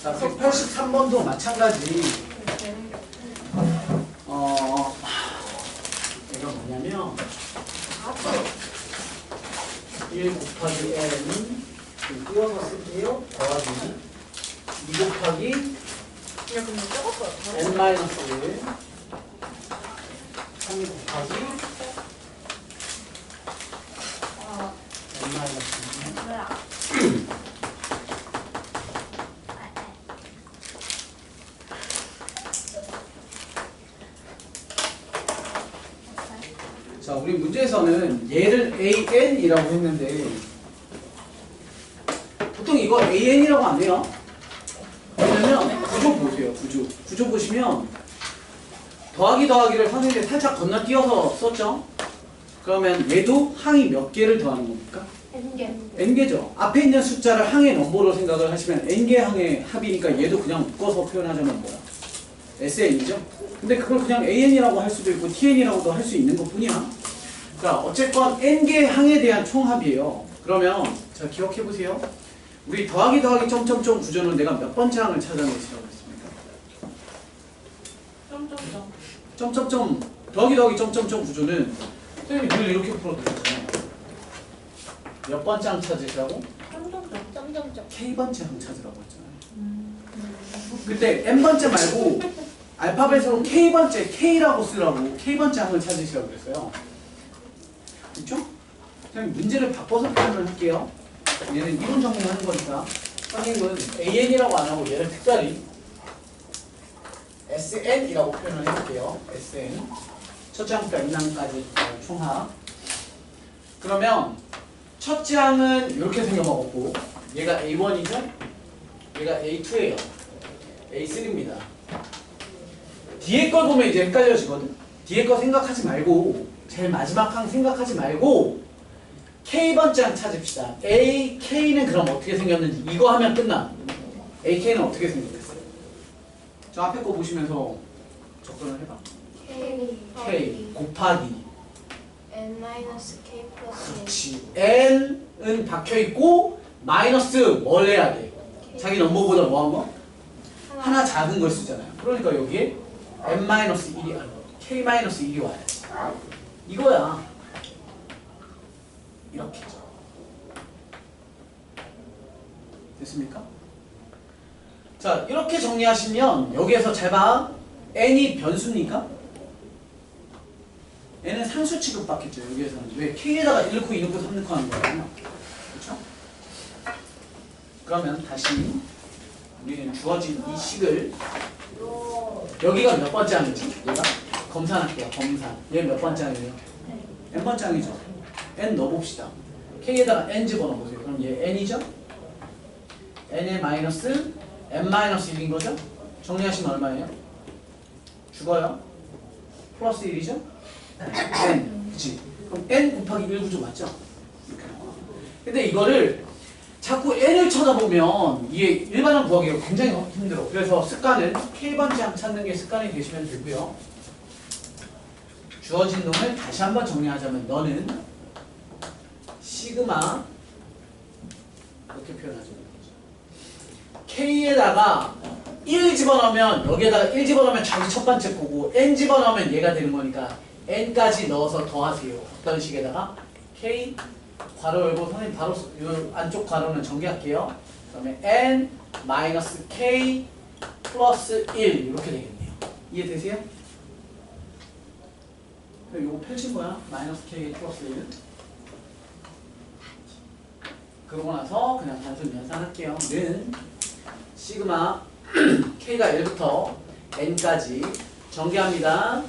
자, 183번도 마찬가지. 이거 뭐냐면 1 곱하기 n은 띄워서 쓸게요. 더하기 2 곱하기 n 마이너스 1 3 곱하기 n 마이너스 1 자, 우리 문제에서는 얘를 an이라고 했는데 보통 이거 an이라고 안 해요. 왜냐면 구조 보세요. 구조 보시면 더하기를 선생님이 살짝 건너뛰어서 썼죠. 그러면 얘도 항이 몇 개를 더하는 겁니까? n개죠. 앞에 있는 숫자를 항의 넘버로 생각을 하시면 n개 항의 합이니까 얘도 그냥 묶어서 표현하자면 뭐야? sn이죠. 근데 그걸 그냥 an이라고 할 수도 있고 tn이라고도 할 수 있는 것 뿐이야. 자, 어쨌건 n개 항에 대한 총합이에요. 그러면 자, 기억해 보세요. 우리 더하기 점점점 구조는 내가 몇 번째 항을 찾아내시라고 했습니까? 점점점 더하기 점점점 구조는 선생님이 늘 이렇게 풀어두셨잖아요. 몇 번째 항 찾으시라고? K번째 항 찾으라고 했잖아요. 그때 N번째 말고 알파벳으로 K번째, K라고 쓰라고 K번째 항을 찾으시라고 그랬어요. 그렇죠? 그냥 문제를 바꿔서 표현을 할게요. 얘는 이론 정리하는 거니까 선생님은 AN이라고 안 하고 얘를 특별히 SN이라고 표현을 해볼게요. SN 첫째 항부터 N항까지 총합. 그러면 첫째 항은 이렇게 생겨먹었고 얘가 A1이죠? 얘가 A2예요. A3입니다. 뒤에 걸 보면 이제 헷갈려지거든. 뒤에 거 생각하지 말고 제일 마지막 항 생각하지 말고 K번째 항 찾읍시다. AK는 그럼 어떻게 생겼는지 이거 하면 끝나. AK는 어떻게 생겼겠어요? 저 앞에 거 보시면서 접근을 해봐. K 곱하기 n-k 플러스 그렇지. n은 박혀있고 마이너스 뭘 해야 돼? 자기 넘버보다 뭐한 거? 하나 작은 걸 쓰잖아요. 그러니까 여기에 n-1이 k-1이 와야지. 이거야. 이렇게죠. 됐습니까? 자, 이렇게 정리하시면 여기에서 잘 봐. n이 변수입니까? n은 상수 취급받겠죠. 여기에서는 왜 k에다가 1 넣고 2 넣고 3 넣고 하는 거잖아요. 그렇죠? 그러면 다시 우리는 주어진 이 식을 여기가 몇 번째 항이지? 얘가? 검산할게요. 검산. 얘 몇 번째 항이에요? n번째 항이죠. n 넣어봅시다. k에다가 n 집어넣어보세요. 그럼 얘 n이죠? n의 마이너스 n-1인 거죠? 정리하시면 얼마예요? 죽어요? 플러스 1이죠? n. 그치? 그럼 n 곱하기 1 구조 맞죠? 이렇게 나와. 근데 이거를 자꾸 n을 쳐다보면 이게 일반항 구하기가 굉장히 힘들어. 그래서 습관은 k번째 항 찾는 게 습관이 되시면 되고요. 주어진 놈을 다시 한번 정리하자면 너는 시그마 이렇게 표현하죠. k에다가 1 집어넣으면 여기에다가 1 집어넣으면 자기 첫 번째 거고 n 집어넣으면 얘가 되는 거니까 n까지 넣어서 더하세요. 어떤 식에다가 k 괄호 열고 선생님 바로 이 안쪽 괄호는 전개할게요. 그다음에 n 마이너스 k 플러스 1 이렇게 되겠네요. 이해되세요? 이거 펼친 거야. 마이너스 k 플러스 1. 그러고 나서 그냥 단순 연산할게요. 는 시그마 k가 1부터 n까지 전개합니다.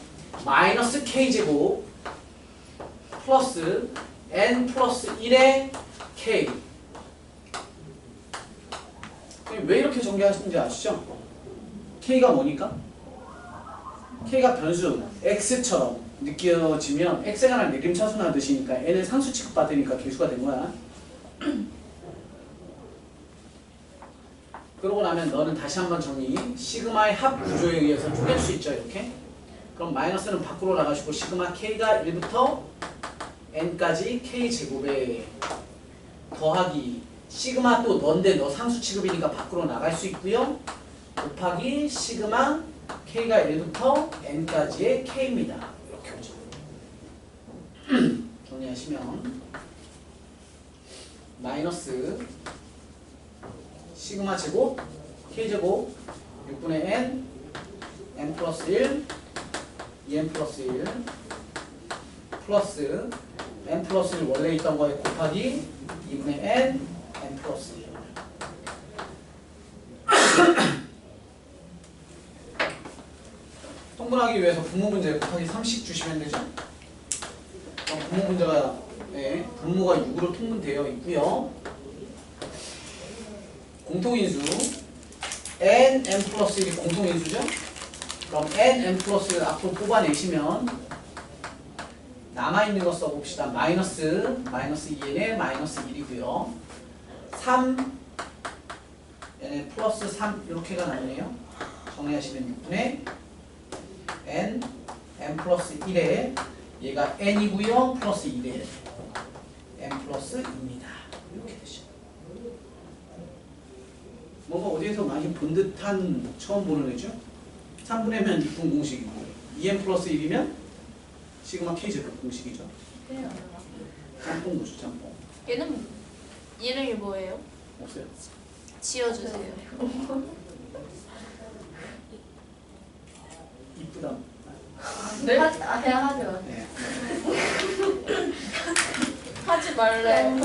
마이너스 k제곱 플러스 n 플러스 1의 k. 왜 이렇게 전개하시는지 아시죠? k가 뭐니까? k가 변수 x처럼 느껴지면 x가 날 내림차순하듯이니까 n은 상수 취급받으니까 개수가 된 거야. 그러고 나면 너는 다시 한번 정리. 시그마의 합 구조에 의해서 쪼갤 수 있죠. 이렇게. 그럼 마이너스는 밖으로 나가시고 시그마 k가 1부터 n까지 k제곱에 더하기 시그마 또 너인데 너 상수 취급이니까 밖으로 나갈 수 있고요. 곱하기 시그마 K가 1부터 N까지의 K입니다. 이렇게 오죠. 정리하시면 마이너스 시그마 제곱 K제곱 6분의 N N 플러스 1 2N 플러스 1 플러스 N 플러스 1 원래 있던 거에 곱하기 2분의 N N 플러스 1 통분하기 위해서 분모 문제 곱하기 30 주시면 되죠? 분모 문제가 분모가 6으로 통분되어 있고요. 공통인수 N, N 플러스 1이 공통인수죠? 그럼 N, N 플러스 1 앞으로 뽑아내시면 남아있는 거 써봅시다. 마이너스 2n에 마이너스 1이고요. 3 n에 플러스 3 이렇게가 나오네요. 정리하시면 6분의 n 플러스 1에 얘가 n이고요. 플러스 2에 n 플러스 2입니다. 이렇게 되죠. 뭔가 어디에서 많이 본 듯한 처음 보는 애죠? 3분의 면 6분 공식이고 2n 플러스 1이면 시그마 K제곱 공식이죠. 짬뽕 뭐죠, 짬뽕? 얘는 이름이 뭐예요? 없어요. 지어주세요. 이쁘다. 네? 그냥 하지 마. 네. 하지 말래.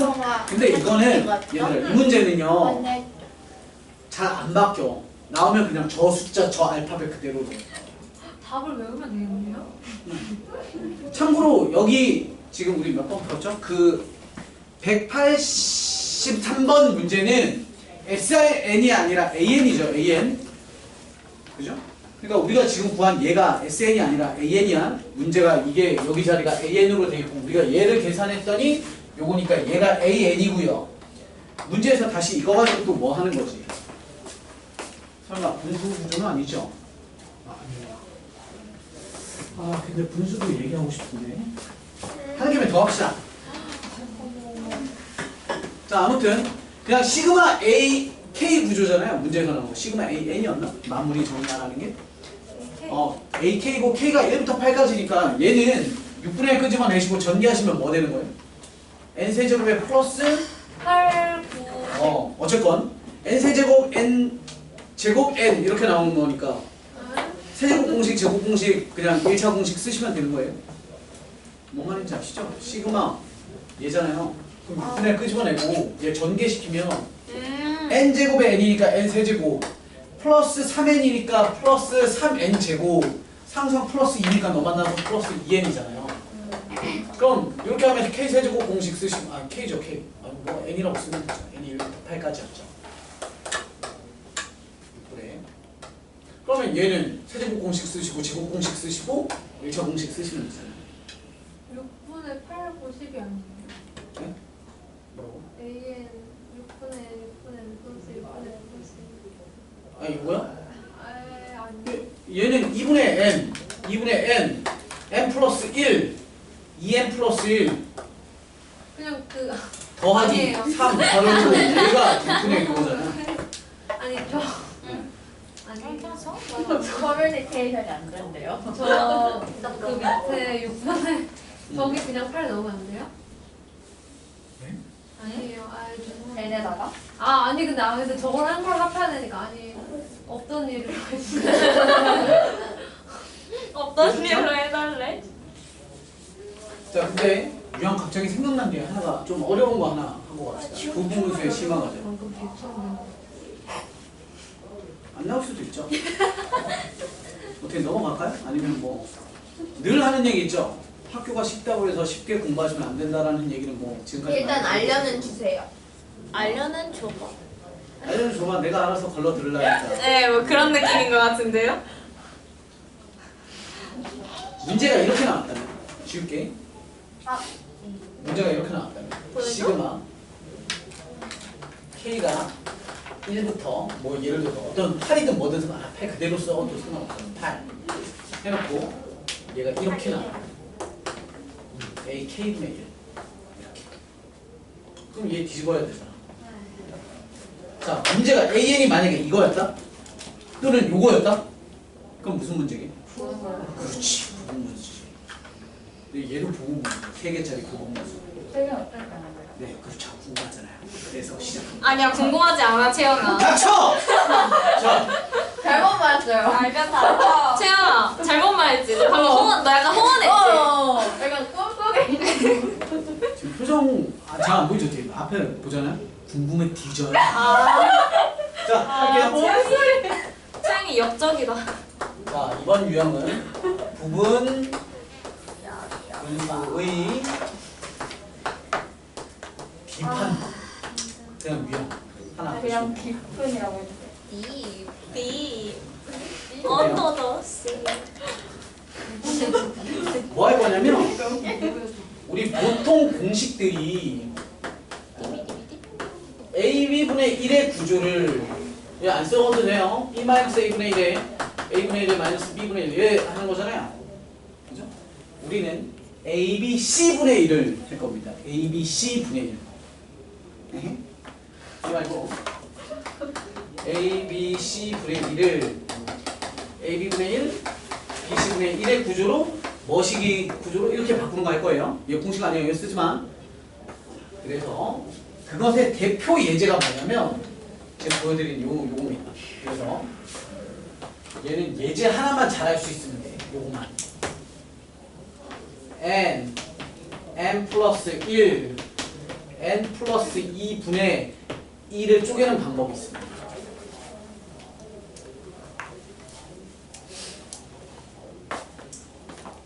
근데 이거는 얘들아 이 문제는요 잘 안 바뀌어. 나오면 그냥 저 숫자 저 알파벳 그대로 돼. 답을 외우면 되겠네요? 참고로 여기 지금 우리 몇 번 풀었죠? 그 183번 문제는 SN이 아니라 AN이죠. AN. 그죠? 그러니까 우리가 지금 구한 얘가 SN이 아니라 AN이야. 문제가 이게 여기 자리가 AN으로 돼 있고 우리가 얘를 계산했더니 요거니까 얘가 AN이고요. 문제에서 다시 이거 가지고 또 뭐 하는 거지? 설마 분수 구조는 아니죠? 아니에요. 아 근데 분수도 얘기하고 싶은데 한 개만 더 합시다. 자 아무튼 그냥 시그마 A K 구조잖아요. 문제에서 나온 거 시그마 A N이었나? 마무리 정리하라는 게 AK고 K가 1부터 8까지니까 얘는 6분의 1 끄집어내시고 전개하시면 뭐 되는 거예요? N 세제곱에 플러스 8, 9. 어쨌건 N 세제곱 N 제곱 N 이렇게 나오는 거니까 세제곱 공식 제곱 공식 그냥 1차 공식 쓰시면 되는 거예요. 뭔 말인지 아시죠? 시그마 얘잖아요. 그럼 6분의 1 끄집어내고 얘 전개시키면 n제곱에 n이니까 n세제곱 플러스 3n이니까 플러스 3n제곱 상수항 플러스 2니까 너 만나서 플러스 2n이잖아요. 그럼 이렇게 하면 k세제곱 공식 쓰시면 아 k죠 k 뭐 n이라고 쓰면 되죠. n이 1부터 8까지였죠. 그래. 그러면 얘는 세제곱 공식 쓰시고 제곱 공식 쓰시고 1차 공식 쓰시면 되잖아요. 6분의 8, 90이 아니에요? 네? 뭐라고? AN 6분의 6분의 플러스 1분의 플러스 아 이거야? 아니 얘는 2분의 n n 플러스 1 2n 플러스 1 그냥 그 더하기 아니에요. 3 바로 얘가 6분의 그거잖아. 아니 아니 커뮤니케이션이 안 된대요. 그 밑에 6분의 저기 그냥 8 넣으면 안 돼요? 네? 아니에요. 아 죄송해요. N에다가? 아니 근데 저걸 한 걸 합해야 되니까 아니 없던 일을 해주세요. 어떤 일로 해달래? 자 근데 유형 갑자기 생각난 게 하나가 좀 어려운 거 하나 하고 갑시다. 부분수의 심화가죠. 방금 비쳤네. 안 나올 수도 있죠. 어떻게 넘어갈까요? 아니면 뭐 늘 하는 얘기 있죠. 학교가 쉽다고 해서 쉽게 공부하시면 안 된다라는 얘기는 뭐 지금까지 일단 많이 알려는 주세요. 알려는 줘봐. 알려는 줘봐. 내가 알아서 걸러 들으려니까. 네, 뭐 그런 느낌인 것 같은데요? 문제가 이렇게 나왔다면 지울게. 아, 문제가 이렇게 나왔다면 보여줘? 시그마 K가 1부터 뭐 예를 들어서 어떤 8이든 뭐든 상관없어. 8 그대로 써도 상관없어. 8 해놓고 얘가 이렇게 나와. A K분의 1 이렇게. 그럼 얘 뒤집어야 되잖아. 자, 문제가 AN이 만약에 이거였다? 또는 요거였다? 그럼 무슨 문제게? 그렇지, 부분문제지. 근데 얘도 부분문제, 3개짜리 부분문제. 되게 어떨까요? 네, 그렇죠. 궁금하잖아요. 그래서 시작합니다. 아니야 궁금하지 않아 채영아. 닥쳐! 자, 잘못 말했어요. 알겠다. 채영아 잘못 말했지. 방금 허원 너 약간 허원했지. 약간 꿈꾸게. 지금 표정 잘 안 보이죠? 뒤에 앞에 보잖아요? 궁금해 뒤져요. 자, 할게요. 채영이 역적이다. 자, 이번 유형은 부분 분수의 비판. 그냥 유형 하나 그냥 보시면 기쁜이라고 했어요. B 언더더스. 뭐 할 거냐면 우리 보통 공식들이 AB분의 1의 구조를 안 써도 돼요. B-A분의 1에 A분의 1에 마이너스 B분의 1 하는 거잖아요. 그죠? 우리는 ABC분의 1을 할 겁니다. ABC분의 1. 네. 이거 말고 ABC분의 1을 AB분의 1, BC분의 1의 구조로 머시기 구조로 이렇게 바꾸는 거 할 거예요. 이게 공식 아니에요. 이거 쓰지만. 그래서 그것의 대표 예제가 뭐냐면 제가 보여드린 요겁니다. 그래서 얘는 예제 하나만 잘할 수 있으면 돼. 요거만. n 플러스 1 n 플러스 2분의 1을 쪼개는 방법이 있습니다.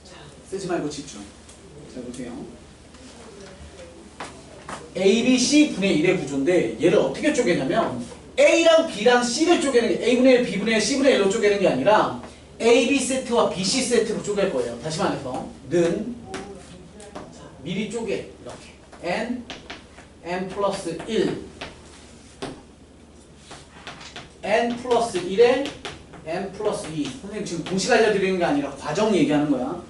자, 쓰지 말고 집중. 자, 보세요. A, B, C 분의 1의 구조인데 얘를 어떻게 쪼개냐면 A랑 B랑 C를 쪼개는 게 A분의 1, B분의 1, C분의 1로 쪼개는 게 아니라 A, B 세트와 B, C 세트로 쪼갤 거예요. 다시 말해서 는 자, 미리 쪼개 이렇게 n 플러스 1 n 플러스 1에 n 플러스 2 선생님 지금 공식 알려드리는 게 아니라 과정 얘기하는 거야.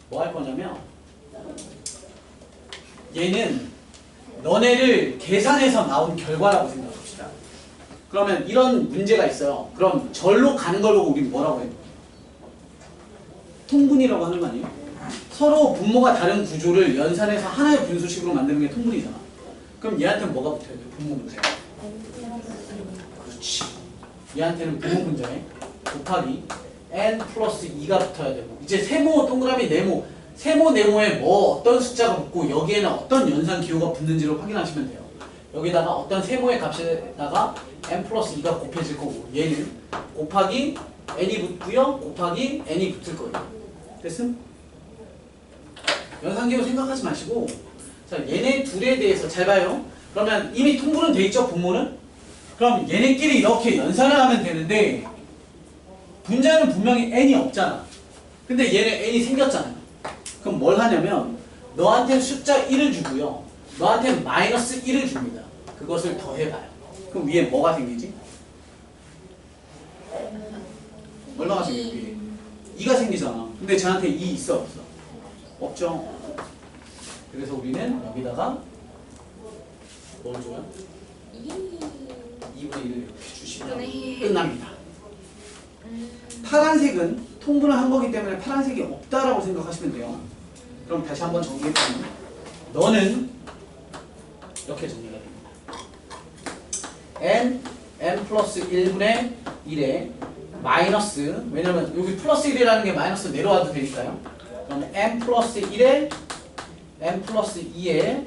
뭐 할 거냐면 얘는 너네를 계산해서 나온 결과라고 생각합시다. 그러면 이런 문제가 있어요. 그럼 절로 가는 걸 보고 우리는 뭐라고 해요? 통분이라고 하는 거 아니에요? 서로 분모가 다른 구조를 연산해서 하나의 분수식으로 만드는 게 통분이잖아. 그럼 얘한테는 뭐가 붙어야 돼? 분모 분자에. 그렇지. 얘한테는 분모 분자에 곱하기 n 플러스 2가 붙어야 되고 이제 세모 동그라미 네모 세모 네모에 뭐 어떤 숫자가 붙고 여기에는 어떤 연산 기호가 붙는지를 확인하시면 돼요. 여기다가 어떤 세모의 값에다가 n 플러스 2가 곱해질 거고 얘는 곱하기 n이 붙고요 곱하기 n이 붙을 거예요. 됐음? 연산 기호 생각하지 마시고 자 얘네 둘에 대해서 잘 봐요. 그러면 이미 통분은 돼 있죠 분모는? 그럼 얘네끼리 이렇게 연산을 하면 되는데 분자는 분명히 n이 없잖아. 근데 얘는 n이 생겼잖아요. 그럼 뭘 하냐면 너한테 숫자 1을 주고요. 너한테 마이너스 1을 줍니다. 그것을 더해봐요. 그럼 위에 뭐가 생기지? 얼마가 생겨 위에? 2가 생기잖아. 근데 쟤한테 2 있어 없어? 없죠. 그래서 우리는 여기다가 뭘 줘요? 2분의 1을 이렇게 주시면 끝납니다. 파란색은 통분을 한 거기 때문에 파란색이 없다라고 생각하시면 돼요. 그럼 다시 한번 정리해보면 너는 이렇게 정리가 됩니다. n 플러스 1분의 1에 마이너스 왜냐면 여기 플러스 1이라는 게 마이너스 내려와도 되니까요. 그러면 n 플러스 1에 n 플러스 2에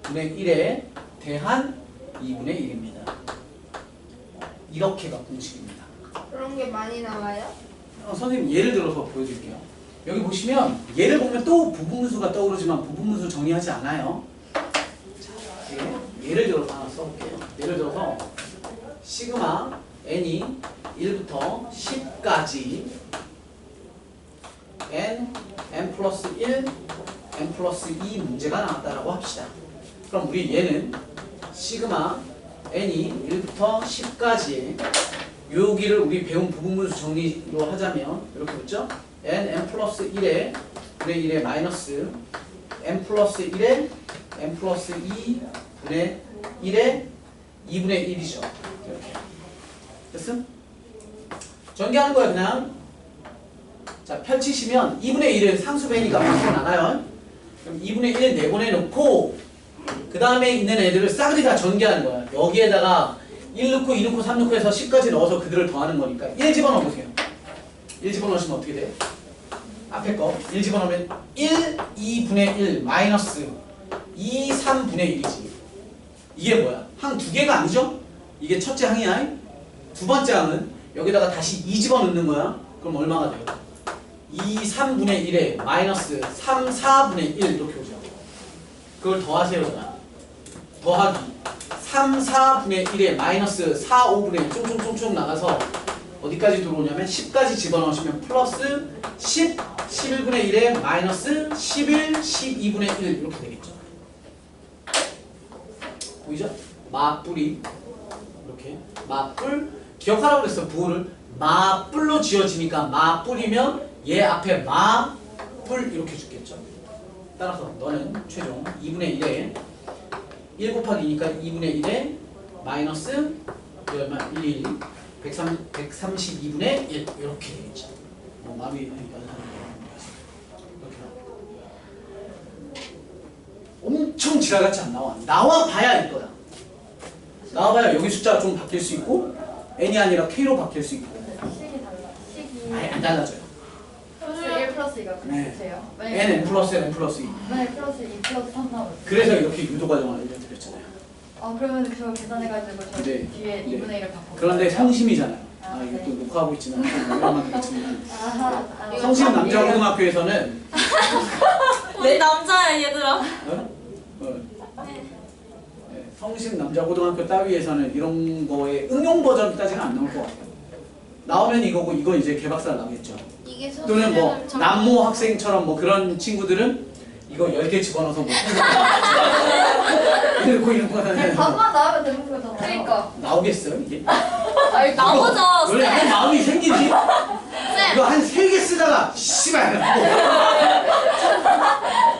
분의 1에 대한 2분의 1입니다. 이렇게가 공식입니다. 그런 게 많이 나와요? 선생님 예를 들어서 보여드릴게요. 여기 보시면 얘를 보면 또 부분분수가 떠오르지만 부분분수 정리하지 않아요. 자, 예를 들어서 하나 써볼게요. 예를 들어서 시그마 n이 1부터 10까지 n 플러스 1, n 플러스 2 문제가 나왔다라고 합시다. 그럼 우리 얘는 시그마 n이 1부터 10까지의 여기를 우리 배운 부분분수 정리로 하자면 이렇게 붙죠? n 플러스 1에 분의 1에 마이너스 n 플러스 1에 n 플러스 2 분의 1에 2분의 1이죠. 이렇게. 됐음? 전개하는 거야 그냥. 자 펼치시면 2분의 1은 상수배니까 밖으로 나가요. 그럼 2분의 1 내보내놓고 그 다음에 있는 애들을 싸그리 다 전개하는 거야. 여기에다가 1 넣고 2 넣고 3 넣고 해서 10까지 넣어서 그들을 더하는 거니까 1 집어넣어 보세요. 1 집어넣으시면 어떻게 돼? 앞에 거 1 집어넣으면 1, 2분의 1 마이너스 2, 3분의 1이지. 이게 뭐야? 항 두 개가 아니죠? 이게 첫째 항이야. 두 번째 항은 여기다가 다시 2 집어넣는 거야. 그럼 얼마가 돼요? 2, 3분의 1에 마이너스 3, 4분의 1 이렇게 오죠. 그걸 더하세요. 그냥. 더하기 3, 4분의 1에 마이너스 4, 5분의 1 쫑쫑쫑쫑 나가서 어디까지 들어오냐면 10까지 집어넣으시면 플러스 10, 11분의 1에 마이너스 11, 12분의 1 이렇게 되겠죠. 보이죠? 맞불이 이렇게 맞불 기억하라고 그랬어. 부호를 맞불로 지어지니까 맞불이면 얘 앞에 맞불 이렇게 죽겠죠. 따라서 너는 최종 2분의 1에 1 곱하기 2니까 2분의 1에 마이너스 1, 132분의 1 이렇게 되겠죠. 마음이 이렇게 엄청 지랄같이 안 나와. 나와봐야 알 거야. 나와봐야 여기 숫자가 좀 바뀔 수 있고 n이 아니라 k로 바뀔 수 있고. 식이 달라. 식이. 아예 안 달라져요. 플러스 1 플러스 2가 네. 끝이에요. n 플러스 n 플러스 2. 만약에 플러스 2 플러스 3 나오면. 그래서 이렇게 유도 과정을 알려드렸잖아요. 아 그러면 그거 계산해가지고 저 네. 뒤에 네. 2분의 1을 바꿔. 그런데 성심이잖아요. 아, 아, 이거 네. 또 녹화하고 있지만 위험한 거겠지만 아하. 성심 남자고등학교에서는 우리 남자야 얘들아. 네, 성심 남자고등학교 따위에서는 이런 거에 응용 버전까지는 안 나올 것 같아요. 나오면 이거고 이거 이제 개박살 나겠죠. 이게 또는 뭐 남모 학생처럼 뭐 그런 친구들은 이거 10개 집어넣어서 뭐 이러고 이런 거는 반만 나오면 되는 거잖아. 그러니까. 나오겠어요 이게? 아이 나오죠. 원래 쌤. 이런 마음이 생기지? 쌤. 이거 한 3개 쓰다가 씨발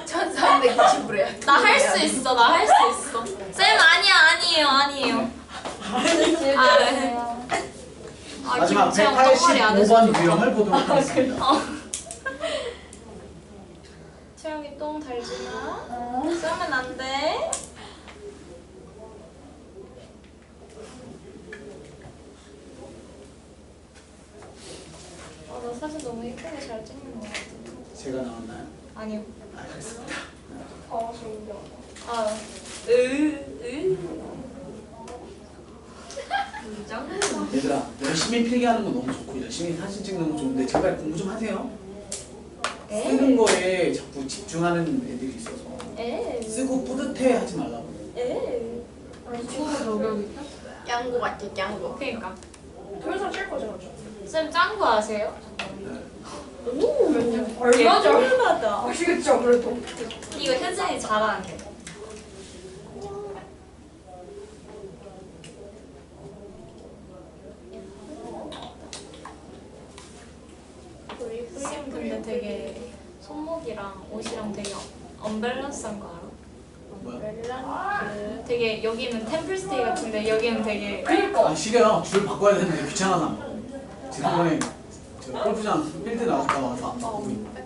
1390불이야. 나 할 수 있어. 나 할 수 있어. 쌤 아니야. 아니에요. 아, 네. 아, 마지막 김채영 똥머리 안 해서 185번 유형을 보도록 하겠습니다. 채영이 똥 달지 마. 쏘면 안 돼. 나 사진 너무 예쁘게 잘 찍는 것 같아. 제가 나왔나요? 아니요. 알겠습니다. 아, 얘들아 열심히 필기하는 거 너무 좋고 열심히 사진 찍는 거 좋은데 제발 공부 좀 하세요. 쓰는 거에 자꾸 집중하는 애들이 있어서 쓰고 뿌듯해 하지 말라고. 친구 저격이 짱구 맞지, 짱구. 그니까. 그래서 칠 거죠. 쌤 짱구 아세요? 얼마죠? 얼마다. 아시겠죠 그래도. 이거 혜진이 잘하는데. 쌤 근데 되게 손목이랑 옷이랑 되게 언밸런스한 거 알아? 뭐야? 되게 여기는 템플스테이 같은데 여기는 되게 아 시계요. 줄 바꿔야 되는데 귀찮아서. 지난번에 저 골프장 필드 나갔다 와서 안 바꾸고 있는데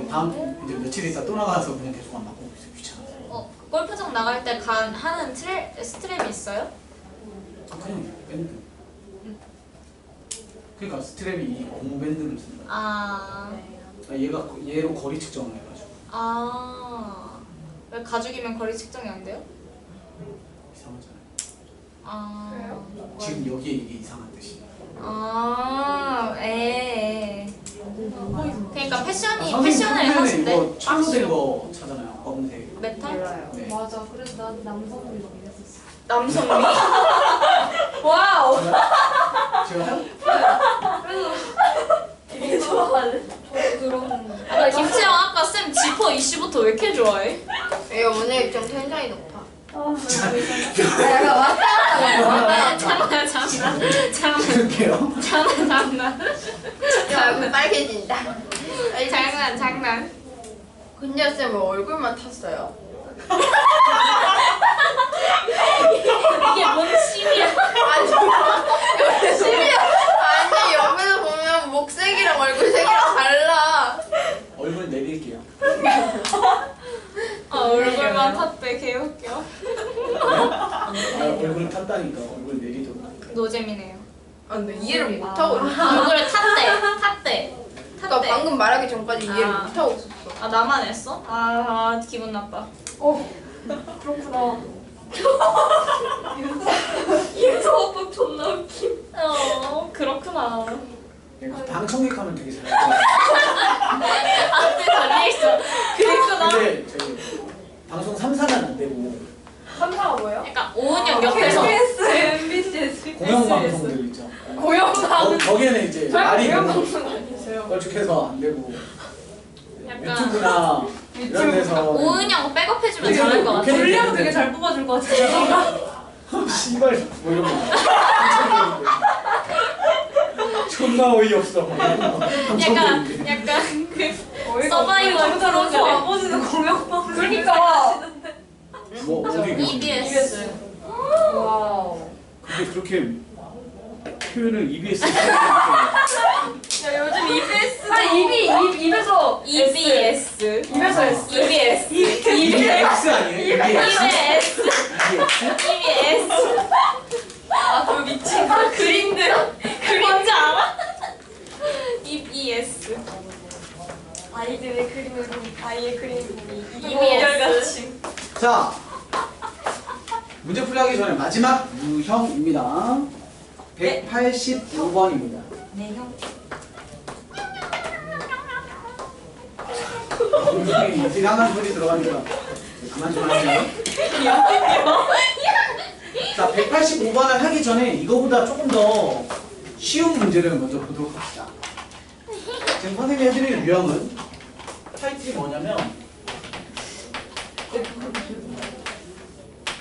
다음 이제 며칠 있다 또 나가서 그냥 계속 안 바꾸고 있어. 귀찮아서. 골프장 나갈 때 하는 스트랩이 있어요? 그냥 밴드. 그러니까 스트랩이 이 고무 밴드를 쓴다. 아, 얘로 거리 측정을 해가지고 왜 가죽이면 거리 측정이 안 돼요? 이상하잖아요. 아, 지금 여기에 이게 이상한 뜻이. 그러니까 패션을 선생님 하실 때 이거 철로 된 거 찾잖아요. 검은색. 메탈? 몰라요. 네. 맞아. 그래서 난 남성분이 너무 했었어. 남성미? 와우! 제가요? 되게 좋아하는. 저도 들었는데. 김채영 아까 쌤 지퍼 이슈부터 왜 이렇게 좋아해? 얘가 오늘 좀 텐션이 높아. 약간 왔다. 장난. 그럴게요. 장난. 야, 얼굴 빨개진다. 아니, 장난. 근데 쌤 왜 얼굴만 탔어요? 이게 뭔 심이야? 아니 아니 옆에서 보면 목색이랑 얼굴색이랑 달라. 얼굴 내릴게요. 아, 얼굴만 탔대. 개웃겨. 아, 얼굴 탔다니까. 얼굴 내리도록. 노잼이네요. 아 근데 이해를 못하고 있어. 얼굴을 탔대. 그러니까 방금 말하기 전까지 이해를 아. 못하고 있었어. 아, 나만 했어? 아, 기분 나빠. 그렇구나. 윤서오빠 존나 웃김. 그렇구나. 방청객 하면 되게 잘할 앞에 달려있어. 그랬구나. 근데 저희 방송 3사는 안 되고 3사가 뭐예요? 약간 오은영 옆에서. KBS, MBC, 공영방송들 있죠. 고영방. 거기에는 이제 저희 말이 너무 고영방송 아니세요? 걸쭉해서 안 되고 약간 유튜브나 이런 데서 오은영 백업해주면 되게 잘할 것 같아. 이렇게 분량 되게 잘 뽑아줄 것 같아요. 씨발 뭐 이런 거 존나 어이없어. 약간 그 서바이벌 프로그램. 아버지는 고영방. 그러니까. 뭐 어디 EBS. 와우. 근데 그렇게 표현을 EBS 야, 요즘 EBS. 아 입에서 EBS. 입에서 S. EBS. EBS 아니에요? EBS? EBS. EBS? EBS. 아, 그 미친 거 그림들. 뭔지 알아? EBS. 아이들의 그림을 보니 아이의 그림을 보니 EBS. 자, 문제 풀이하기 전에 마지막 유형입니다. 185번입니다. 네, 형. 이상한 소리 들어가니까 그만 좀 하세요. 자, 185번을 하기 전에 이거보다 조금 더 쉬운 문제를 먼저 보도록 합시다. 지금 선생님이 해드릴 유형은 타이틀이 뭐냐면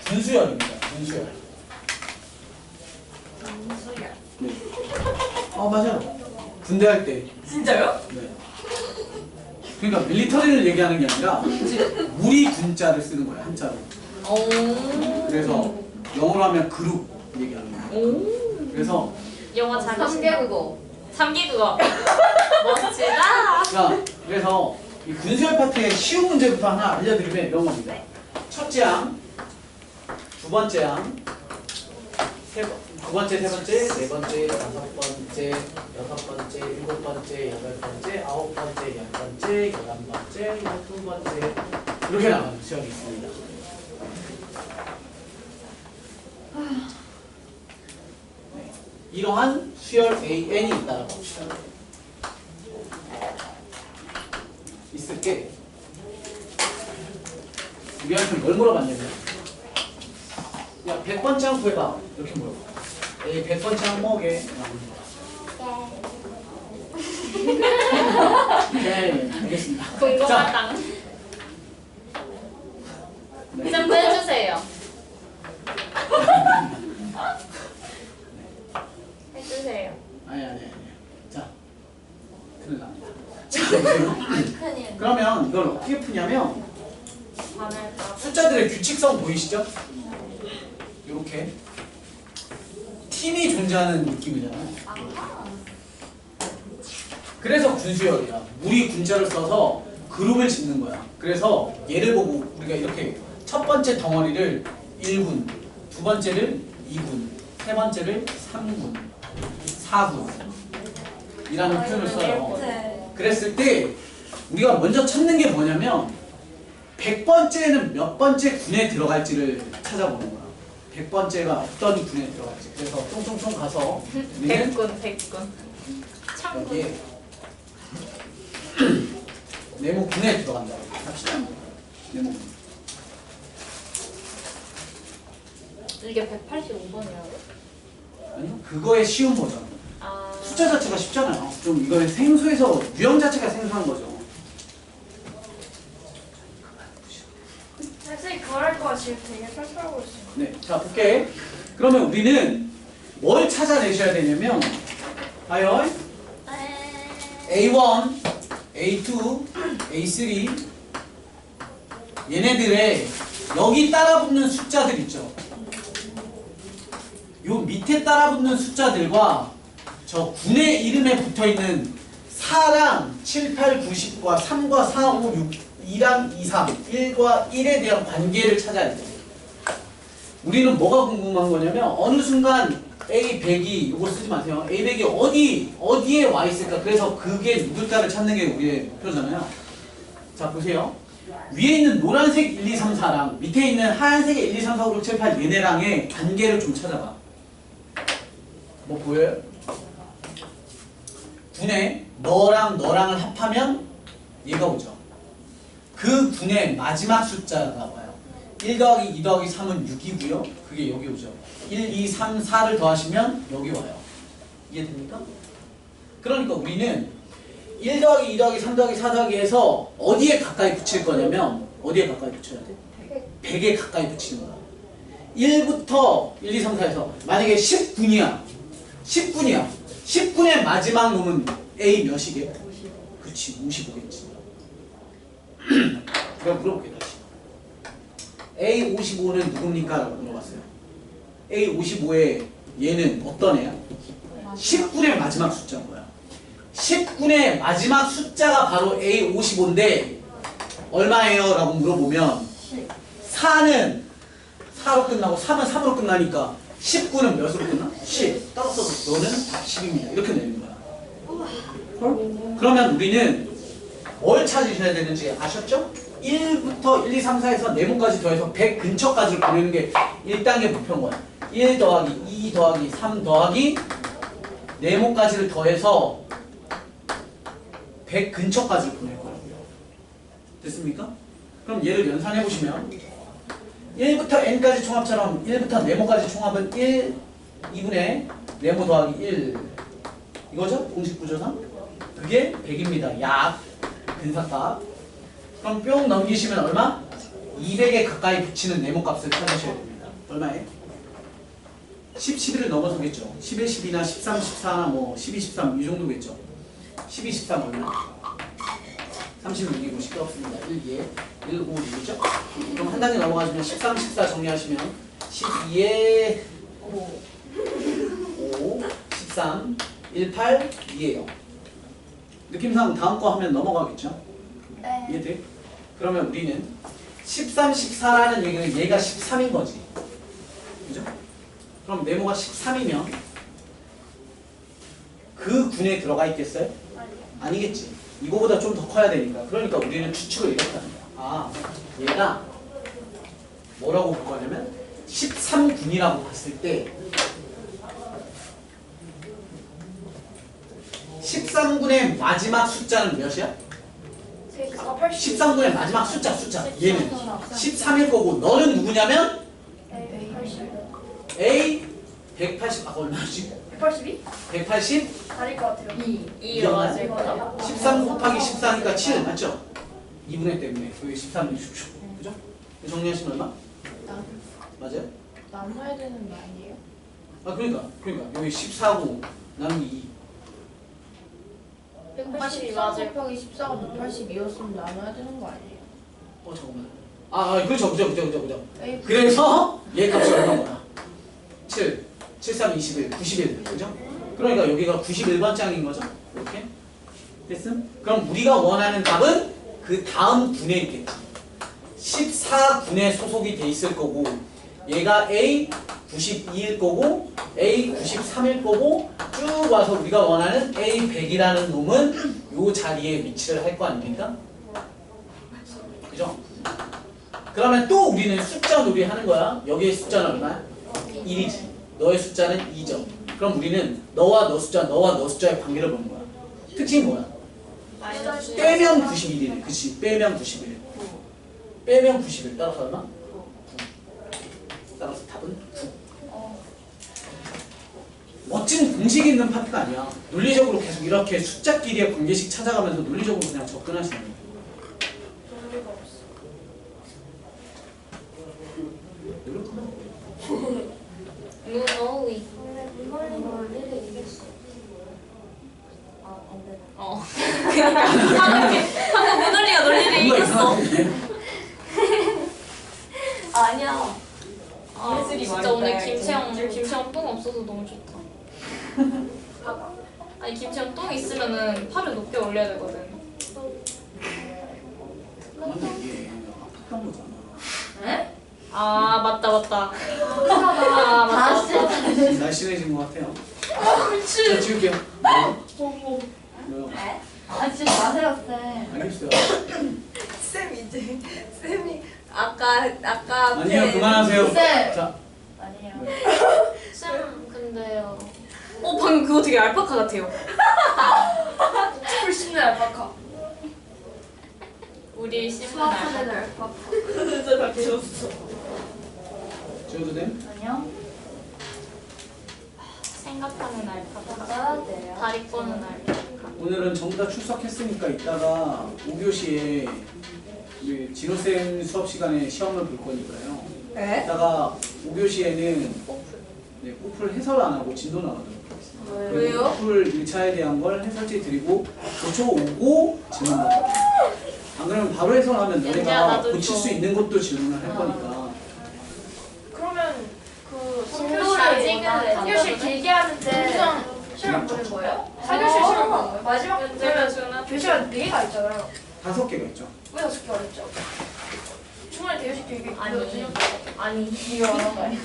분수열입니다. 분수열. 네. 맞아요. 군대 할 때. 진짜요? 네. 그러니까 밀리터리를 얘기하는 게 아니라 무리 군자를 쓰는 거예요. 한자로. 그래서 영어로 하면 그룹 얘기하는 거예요. 그래서 영어 잘 3개국어. 3개국어. 멋지다. 자, 그래서 이 군수열 파트의 쉬운 문제부터 하나 알려드리면 이런 겁니다. 첫째 항, 두 번째 항, 두 번째, 세 번째, 네 번째, 다섯 번째, 여섯 번째, 일곱 번째, 여덟 번째, 아홉 번째, 열 번째, 열한 번째, 열두 번째 이렇게 나가는 수열이 있습니다. 네. 이러한 수열 AN이 있다라고 합시다. 있을 게 우리한테 뭘 물어봤냐면 야 100번째 항 구해봐 이렇게 물어봐. 100번째 항 뭐게? 네 알겠습니다. 궁금하다. 네. 좀 해주세요. 해주세요. 아니 자 큰일 납니다. 자 보세요. 그러면 이걸 어떻게 푸냐면 숫자들의 규칙성 보이시죠? 이렇게 팀이 존재하는 느낌이잖아요. 그래서 군수열이야. 무리 군자를 써서 그룹을 짓는 거야. 그래서 얘를 보고 우리가 이렇게 첫 번째 덩어리를 1군, 두 번째를 2군, 세 번째를 3군, 4군 이라는 표현을 써요. 그랬을 때 우리가 먼저 찾는 게 뭐냐면 100번째는 몇 번째 군에 들어갈지를 찾아보는 거야. 100번째가 어떤 군에 들어갈지. 그래서 총총총 가서 우리는 100군. 여기에 네모 군에 들어간다고 합시다. 네모 군. 이게 185번이라고? 아니요, 그거의 쉬운 버전. 아. 숫자 자체가 쉽잖아요. 좀 이거는 생소해서 유형 자체가 생소한 거죠. 사실 그럴 거 지금 되게 펼쳐하고 있어요. 네, 자 볼게. 그러면 우리는 뭘 찾아내셔야 되냐면, 아요 A1, A2, A3 얘네들의 여기 따라붙는 숫자들 있죠. 요 밑에 따라붙는 숫자들과 저 군의 이름에 붙어있는 4랑 7, 8, 9, 10과 3과 4, 5, 6, 2랑 2, 3, 1과 1에 대한 관계를 찾아야 돼요. 우리는 뭐가 궁금한 거냐면 어느 순간 A100이 이거 쓰지 마세요. A100이 어디에 와 있을까? 그래서 그게 누굴까를 찾는 게 우리의 목표잖아요. 자 보세요. 위에 있는 노란색 1, 2, 3, 4랑 밑에 있는 하얀색의 1, 2, 3, 4, 5, 6, 7, 8 얘네랑의 관계를 좀 찾아봐. 뭐 보여요? 군에 너랑 너랑을 합하면 얘가 오죠. 그 군의 마지막 숫자가 와요. 1 더하기 2 더하기 3은 6이고요. 그게 여기 오죠. 1, 2, 3, 4를 더하시면 여기 와요. 이해됩니까? 그러니까 우리는 1 더하기 2 더하기 3 더하기 4 더하기 해서 어디에 가까이 붙일 거냐면 어디에 가까이 붙여야 돼? 100에 가까이 붙이는 거야. 1부터 1, 2, 3, 4에서 만약에 10군이야. 10군의 마지막 놈은 A 몇이게? 그렇지 55겠지. 그럼 물어볼게 다시. A55는 누굽니까? 라고 물어봤어요. A55의 얘는 어떤 애야? 10군의 마지막 숫자인 거야. 10군의 마지막 숫자가 바로 A55인데 얼마예요? 라고 물어보면 4는 4로 끝나고 3은 3으로 끝나니까 19는 몇으로 끝나? 10. 따라서 너는 10입니다. 이렇게 내는 거야. 그러면 우리는 뭘 찾으셔야 되는지 아셨죠? 1부터 1, 2, 3, 4에서 네모까지 더해서 100 근처까지를 보내는 게 1단계 목표인 거야. 1 더하기 2 더하기 3 더하기 네모까지를 더해서 100 근처까지를 보낼 거라고요. 됐습니까? 그럼 얘를 연산해 보시면 1부터 n까지 총합처럼 1부터 네모까지 총합은 1, 2분의 네모 더하기 1 이거죠? 공식 구조상 그게 100입니다. 약 근사값. 그럼 뿅 넘기시면 얼마? 200에 가까이 붙이는 네모 값을 찾으셔야 됩니다. 얼마에? 10, 11을 넘어서겠죠. 11, 12나 13, 14나 뭐 12, 13 이 정도겠죠. 12, 13 얼마? 36이고 시끄럽습니다. 1, 2에 1, 5, 6이죠? 그럼 한 단계 넘어가시면 13, 14 정리하시면 12에 5, 13, 1, 8, 2에요. 느낌상 다음 거 하면 넘어가겠죠? 네. 이해돼? 그러면 우리는 13, 14라는 얘기는 얘가 13인 거지. 그죠? 그럼 네모가 13이면 그 군에 들어가 있겠어요? 아니겠지. 이거보다 좀 더 커야 되니까. 그러니까 우리는 추측을 이렇게 하는 거야. 아, 얘가 뭐라고 볼 거냐면 13군이라고 봤을 때 13군의 마지막 숫자는 몇이야? 13군의 마지막 숫자 얘는 13일 거고 너는 누구냐면 A 180 아까 얼마지? 182? 180 다를 것 같아요. 2 맞아요. 13 곱하기 14니까 7 맞죠? 2분의 때문에 여기 13을 주십시오. 그죠? 정리하시면 얼마? 맞아요? 나눠야 되는 거 아니에요? 아 그러니까 여기 14고 나누기 2 182 맞아요. 곱하기 14가 182였으면 나눠야 되는 거 아니에요? 잠깐만 그렇죠 에이, 그래서 얘 값이 얼마인 거야? 7 3, 21 91 그죠? 그러니까 여기가 91번장인 거죠? 이렇게 됐음? 그럼 우리가 원하는 답은 그 다음 군에 있겠지 14군에 소속이 돼 있을 거고 얘가 A 92일 거고 A 93일 거고 쭉 와서 우리가 원하는 A 100이라는 놈은 요 자리에 위치를 할 거 아닙니까? 그죠? 그러면 또 우리는 숫자 놀이 하는 거야. 여기의 숫자는 얼마야? 1이지. 너의 숫자는 2점. 그럼 우리는 너와 너 숫자의 관계를 보는 거야. 특징이 뭐야? 빼면 91이래. 그치? 빼면 91. 빼면 91. 따라서 얼마? 9. 따라서 답은 9. 멋진 공식이 있는 파트가 아니야. 논리적으로 계속 이렇게 숫자끼리의 관계식 찾아가면서 논리적으로 그냥 접근하시는 거야. 눈 어울리. 방금 문원리가 논리를 뭔가 이겼어. 이상하네. 아니야. 아, 예술이 진짜 오늘 많다, 김채영 똥 없어서 너무 좋다. 아니 김채영 똥 있으면은 팔을 높게 올려야 되거든. 근데 이게 아팠던 거잖아. 응? 아 맞다. 아 다시. 맞다. 날씬해진 것 같아요. 자, 지울게요. 왜요? 네? 아 진짜 마세요 쌤. 알겠어요. 쌤 이제 쌤이 아까 아니요, 그만하세요. 쌤. 자, 아니에요. 네. 쌤 근데요. 방금 그거 되게 알파카 같아요. 훨씬 내 알파카. 우리 씹는 수학하는 알파카. 알파카. 진짜 다 지웠어. 지워도 돼? 아니요. 생각하는 알파카. 써야 돼요. 다리 꺼는 알파카. 오늘은 전부 다 출석했으니까 이따가 5교시에 진호쌤 수업 시간에 시험을 볼 거니까요. 네? 이따가 5교시에는 꼬풀. 네, 꼬풀 해설 안 하고 진도 나가도록 하겠습니다. 왜요? 꼬풀 1차에 대한 걸 해설지 드리고 고쳐 오고 질문 받아요. 안 그러면 바로 해설하면 얘들아, 너네가 나도 고칠 줘. 수 있는 것도 질문을 할 거니까. 그러면 그 진도를 찍을래. 1교시 길게 하는데 시험 보는 거예요? 4교시 시험 보는 거예요? 마지막 연재가 교시가 4개가 있잖아요. 5개가 있죠. 왜 5개가 있죠? 중간에 대여시 길게 아니 이거 안 한 거 아니야?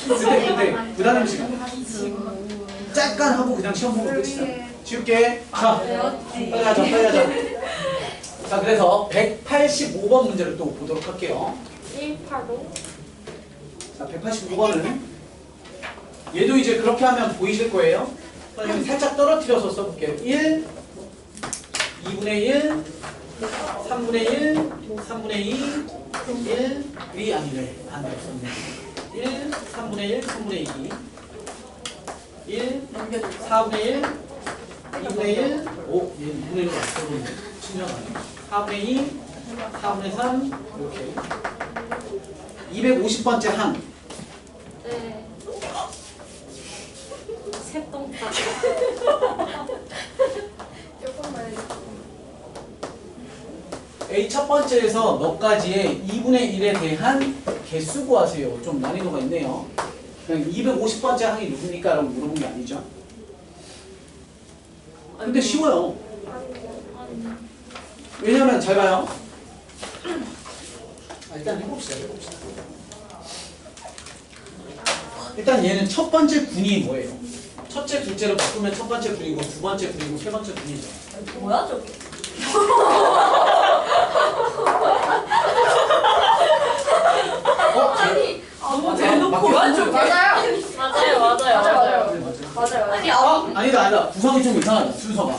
근데 부담임 시간. 잠깐 하고 그냥 시험 보고 끝이다. 지울게. 자, 빨리 하자. 자, 그래서 185번 문제를 또 보도록 할게요. 185. 자, 185번은 얘도 이제 그렇게 하면 보이실 거예요. 선생님 살짝 떨어뜨려서 써볼게요. 1, 2분의 1, 3분의 1, 3분의 2, 1이 아니래. 안 됐었네. 1, 3분의 1, 3분의 2, 1, 4분의 1, 2분의 1, 오, 얘 2분의 1로 안 써보네. 친절하네. 4분의 2, 4분의 3, 이렇게. 250번째 항. 네. 새똥딱. A 첫 번째에서 몇 가지의 2분의 1에 대한 개수 구하세요. 좀 난이도가 있네요. 그냥 250번째 항이 누굽니까? 라고 물어본 게 아니죠. 근데 쉬워요. 왜냐면 잘 봐요. 일단 해봅시다. 일단 얘는 첫 번째 군이 뭐예요? 첫째, 둘째로 바꾸면 첫 번째 군이고 두 번째 군이고 세 번째 군이죠. 뭐야 저게? 아니 너무 대놓고 맞아요. 맞아요. 아니 아니다. 구성이 좀 이상하다. 순서가.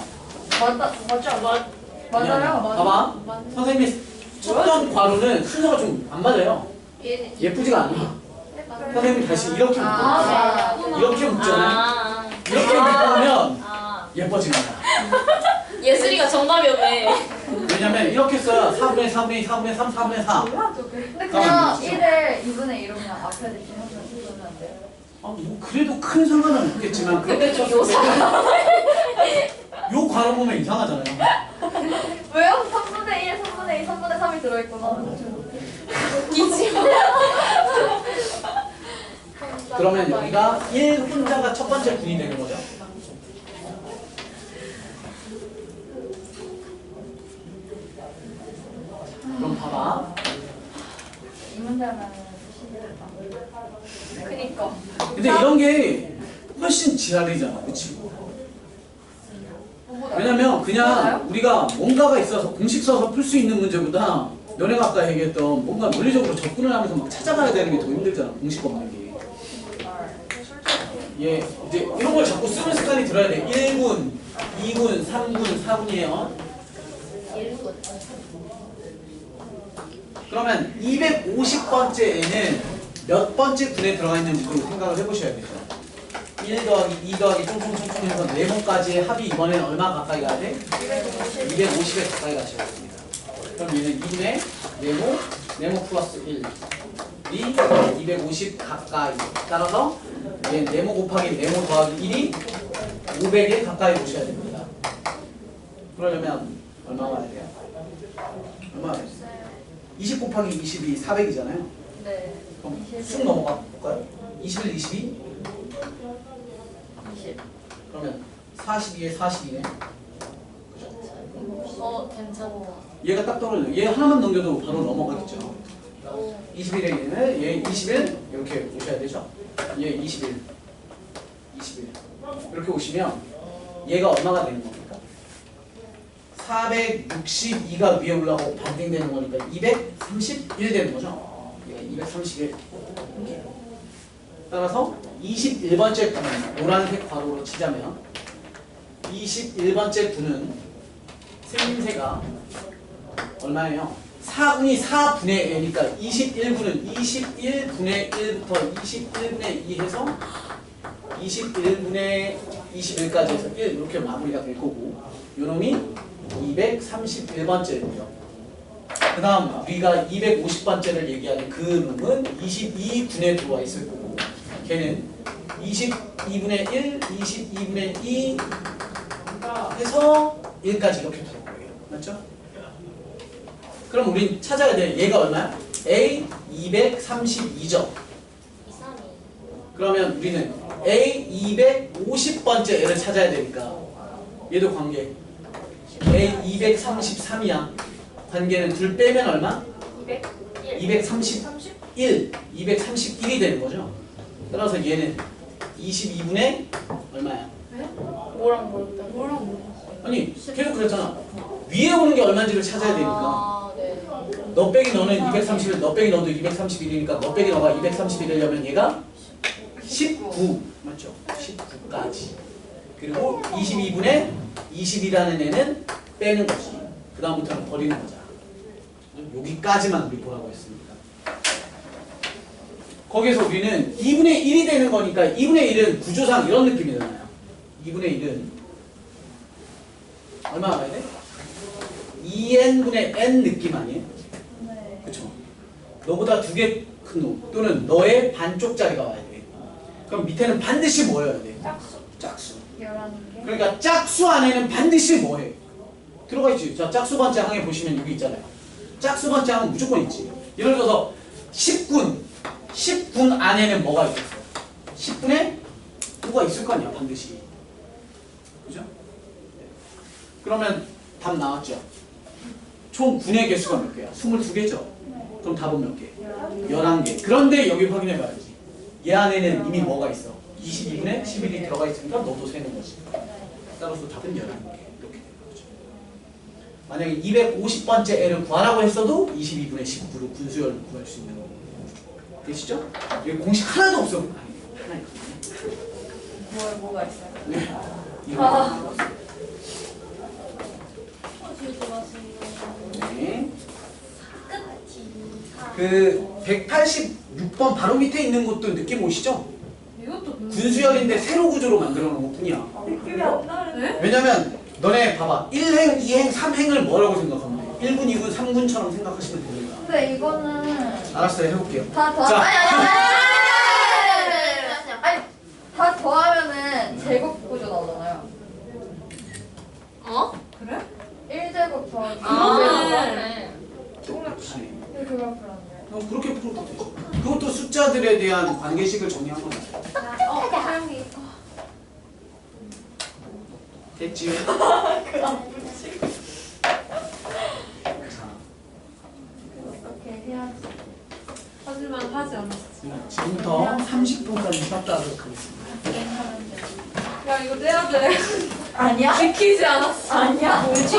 맞아요. 봐봐. 선생님이 쳤던 괄호는 순서가 좀 안 맞아요. 예쁘지가 않아. 선생님이 다시 이렇게 묶어. 이렇게 묶잖아. 이렇게 묶으면 예뻐집니다. 예슬이가 정답이었네. 왜냐면 이렇게 써야 4분의 4분의 2, 4분의 3, 4분의 4. 근데 그냥 1을 2분의 1로 그냥 앞에 대신하면 안 돼요? 뭐 그래도 큰 상관은 없겠지만 그렇게 쳤을 때요 괄호 보면 이상하잖아요. 왜요? 3분의 1, 3분의 2, 3분의 3이 들어있구나. 웃기지. 그러면 여기가 1 혼자가 첫 번째 군이 되는 거죠. 그럼 봐봐. 이 문제면 11을 그니까. 근데 이런 게 훨씬 지랄이잖아. 그치? 왜냐면 그냥 우리가 뭔가가 있어서 공식 써서 풀 수 있는 문제보다 너네가 아까 얘기했던 뭔가 논리적으로 접근을 하면서 막 찾아가야 되는 게 더 힘들잖아. 공식 없는 게. 예, 이제 이런 걸 자꾸 쓰는 습관이 들어야 돼. 1군, 2군, 3군, 4군이에요. 그러면 250번째에는 몇 번째 군에 들어가 있는지도 생각을 해보셔야 되죠. 1 더하기 2 더하기 쫑쫑쫑쫑 해서 네모까지의 합이 이번에는 얼마 가까이 가야 돼? 250에 가까이 가셔야 됩니다. 그럼 얘는 2분의 네모 플러스 1이 250 가까이. 따라서 얘 네모 곱하기 네모 더하기 1이 500에 가까이 오셔야 됩니다. 그러려면 얼마 와야 돼요? 얼마 와야 돼요? 20 곱하기 22 400이잖아요. 네. 그럼 쑥 넘어가 볼까요? 21, 22? 20. 그러면 42에 42네. 괜찮다. 얘가 딱 떨어져요. 얘 하나만 넘겨도 바로 넘어가겠죠. 21에 얘는 얘 21 이렇게 오셔야 되죠. 얘 21 이렇게 오시면 얘가 얼마가 되는 겁니까? 462가 위에 올라가고 반등되는 거니까 231 되는 거죠. 얘가 231. 따라서 21번째 구는 노란색 괄호로 치자면 21번째 구는 생김새가 얼마예요? 4분이 4분의 A니까 21분은 21분의 1부터 21분의 2 해서 21분의 21까지 해서 1 이렇게 마무리가 될 거고 요놈이 231번째고요. 그 다음 우리가 250번째를 얘기하는 그 놈은 22분에 들어와 있을 거고 걔는 22분의 1, 22분의 2 해서 1까지 이렇게 들어올 거예요. 맞죠? 그럼 우린 찾아야 돼. 얘가 얼마야? A 232죠. 그러면 우리는 A 250번째 애를 찾아야 되니까 얘도 관계 A 233이야. 관계는 둘 빼면 얼마? 231 231이 되는 거죠. 따라서 얘는 22분의 얼마야? 뭐랑 뭐였다? 아니 계속 그랬잖아. 위에 오는 게 얼마인지를 찾아야 되니까 네. 너 빼기 너는 231, 너 빼기 너도 231이니까 너 빼기 너가 231이려면 얘가 19 맞죠? 19까지. 그리고 22분의 20이라는 애는 빼는 거지. 그 다음부터는 버리는 거잖아. 여기까지만 우리 보라고 했습니다. 거기서 우리는 2분의 1이 되는 거니까 2분의 1은 구조상 이런 느낌이잖아요. 2분의 1은 얼마 와야 돼? 2n분의 n 느낌 아니에요? 네. 그쵸? 너보다 2개 큰 놈 또는 너의 반쪽짜리가 와야 돼. 그럼 밑에는 반드시 뭐여야 돼? 짝수. 11개. 그러니까 짝수 안에는 반드시 뭐해? 들어가 있지. 자, 짝수 번째 항에 보시면 여기 있잖아요. 짝수 번째 항은 무조건 있지. 예를 들어서 10군 안에는 뭐가 있겠어? 10분에 9가 있을 거 아니야, 반드시. 그죠? 그러면 답 나왔죠? 총 군의 개수가 몇 개야? 22개죠? 그럼 답은 몇 개? 11개. 그런데 여기 확인해 봐야지. 얘 안에는 이미 뭐가 있어? 22분의 11이 들어가 있으니까 너도 세는 거지. 따라서 답은 11개. 이렇게 되는 거죠. 만약에 250번째 애를 구하라고 했어도 22분의 19로 군수열을 구할 수 있는 거고. 되시죠? 여기 공식 하나도 없어. 아니, 하나 있거든요. 뭐가 있어요? 네. 이거. 네. 그 186번 바로 밑에 있는 것도 느낌 오시죠? 이것도 군수열인데 세로 구조로 만들어 놓은 것 뿐이야. 느낌이 안 나는데? 왜냐면 너네 봐봐 1행, 2행, 3행을 뭐라고 생각하면 돼? 1군, 2군, 3군처럼 생각하시면 됩니다. 근데 이거는 알았어요, 해볼게요. 다 더. 자. 아니 다 더하면은 제곱 구조 나오잖아요. 어? 그래? 1제곱 더하기 아. 2제곱. 아니, 그걸 불렀네. 그렇게 풀어도 되죠. 그것도 숫자들에 대한 관계식을 정리한 거죠. 사용이. 됐지? 이렇게 해야지. 하지만 하지 않았어. 지금부터 30분까지 쉬었다 하도록 하겠습니다. 하면 돼. 야 이거 떼야 돼. 아니야? 지키지 않았어. 아니야. 옳지.